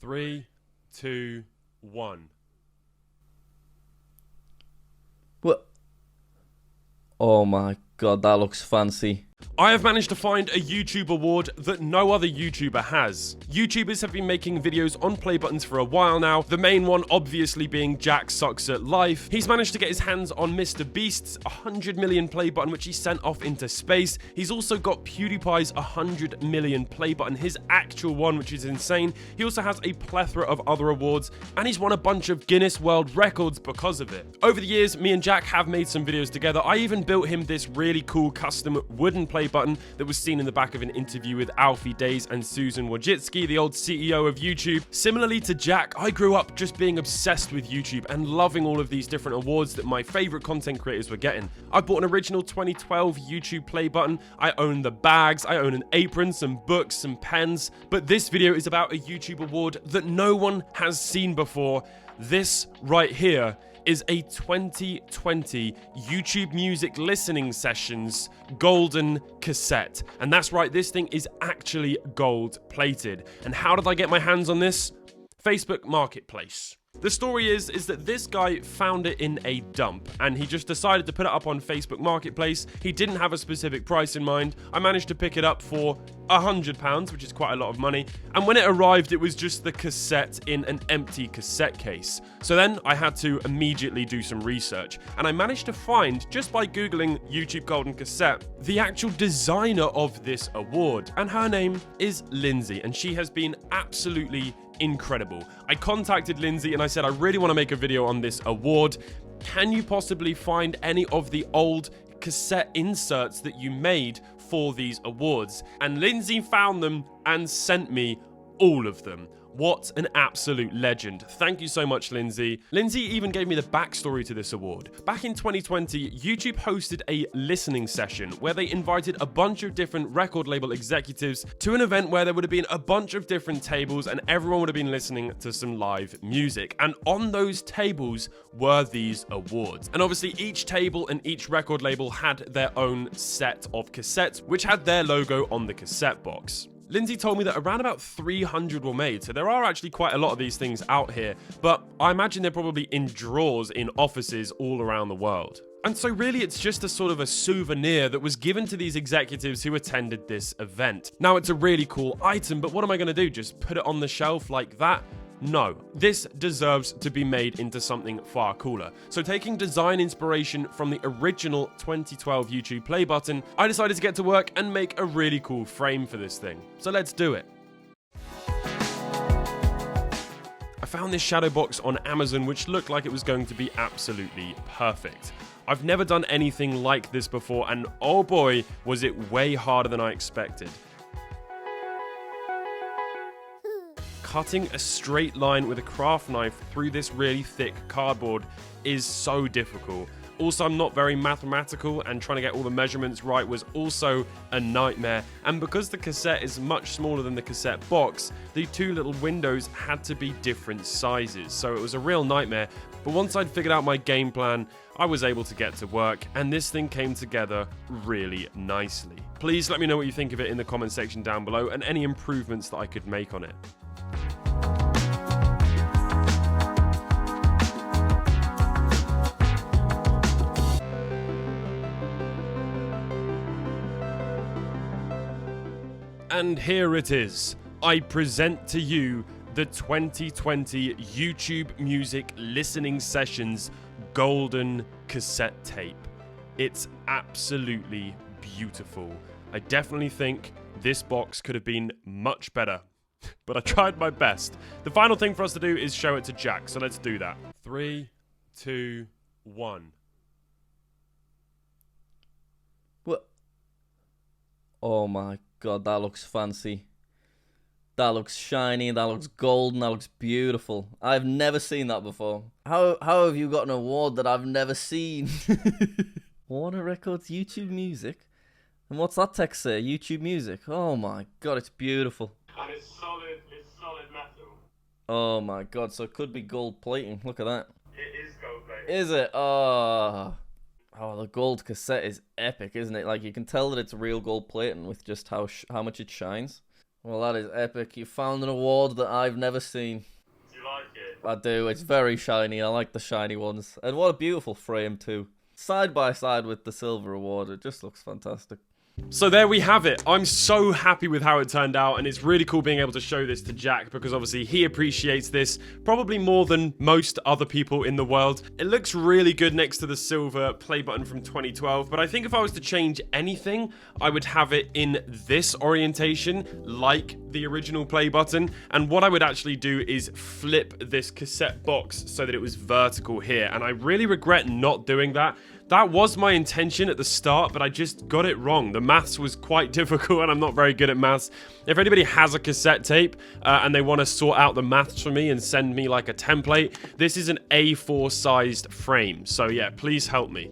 3, 2, 1. What? Oh my god, that looks fancy. I have managed to find a YouTube award that no other YouTuber has. YouTubers have been making videos on play buttons for a while now, the main one obviously being Jack Sucks at Life. He's managed to get his hands on Mr. Beast's 100 million play button, which he sent off into space. He's also got PewDiePie's 100 million play button, his actual one, which is insane. He also has a plethora of other awards, and he's won a bunch of Guinness World Records because of it. Over the years, me and Jack have made some videos together. I even built him this really cool custom wooden play button that was seen in the back of an interview with Alfie Days and Susan Wojcicki, the old CEO of YouTube. Similarly to Jack, I grew up just being obsessed with YouTube and loving all of these different awards that my favorite content creators were getting. I bought an original 2012 YouTube play button, I own the bags, I own an apron, some books, some pens, but this video is about a YouTube award that no one has seen before. This right here is a 2020 YouTube Music Listening Sessions golden cassette. And that's right, this thing is actually gold plated. And how did I get my hands on this? Facebook Marketplace. The story is that this guy found it in a dump and he just decided to put it up on Facebook Marketplace. He didn't have a specific price in mind. I managed to pick it up for £100, which is quite a lot of money. And when it arrived, it was just the cassette in an empty cassette case. So then I had to immediately do some research. And I managed to find, just by Googling YouTube Golden Cassette, the actual designer of this award. And her name is Lindsay, and she has been absolutely incredible. I contacted Lindsay and I said, I really want to make a video on this award. Can you possibly find any of the old cassette inserts that you made for these awards? And Lindsay found them and sent me all of them. What an absolute legend. Thank you so much, Lindsay. Lindsay even gave me the backstory to this award. Back in 2020, YouTube hosted a listening session where they invited a bunch of different record label executives to an event where there would have been a bunch of different tables and everyone would have been listening to some live music. And on those tables were these awards. And obviously each table and each record label had their own set of cassettes, which had their logo on the cassette box. Lindsay told me that around about 300 were made, so there are actually quite a lot of these things out here, but I imagine they're probably in drawers in offices all around the world. And so really it's just a sort of a souvenir that was given to these executives who attended this event. Now it's a really cool item, but what am I going to do? Just put it on the shelf like that? No, this deserves to be made into something far cooler. So taking design inspiration from the original 2012 YouTube play button, I decided to get to work and make a really cool frame for this thing. So let's do it. I found this shadow box on Amazon which looked like it was going to be absolutely perfect. I've never done anything like this before and oh boy, was it way harder than I expected. Cutting a straight line with a craft knife through this really thick cardboard is so difficult. Also, I'm not very mathematical and trying to get all the measurements right was also a nightmare. And because the cassette is much smaller than the cassette box, the two little windows had to be different sizes. So it was a real nightmare. But once I'd figured out my game plan, I was able to get to work and this thing came together really nicely. Please let me know what you think of it in the comment section down below and any improvements that I could make on it. And here it is. I present to you the 2020 YouTube Music Listening Sessions Golden Cassette Tape. It's absolutely beautiful. I definitely think this box could have been much better, but I tried my best. The final thing for us to do is show it to Jack, so let's do that. 3, 2, 1. What? Oh my god, that looks fancy. That looks shiny, that looks golden, that looks beautiful. I've never seen that before. How have you got an award that I've never seen? Warner Records YouTube Music? And what's that text say? YouTube Music? Oh my god, it's beautiful. And it's solid metal. Oh my god, so it could be gold plating. Look at that. It is gold plated. Is it? Oh, the gold cassette is epic, isn't it? Like, you can tell that it's real gold plating with just how much it shines. Well, that is epic. You found an award that I've never seen. Do you like it? I do. It's very shiny. I like the shiny ones. And what a beautiful frame, too. Side by side with the silver award. It just looks fantastic. So there we have it. I'm so happy with how it turned out, and it's really cool being able to show this to Jack because obviously he appreciates this probably more than most other people in the world. It looks really good next to the silver play button from 2012, but I think if I was to change anything, I would have it in this orientation, like the original play button. And what I would actually do is flip this cassette box so that it was vertical here, and I really regret not doing that. That was my intention at the start, but I just got it wrong. The maths was quite difficult, and I'm not very good at maths. If anybody has a cassette tape and they want to sort out the maths for me and send me like a template, this is an A4 sized frame. So yeah, please help me.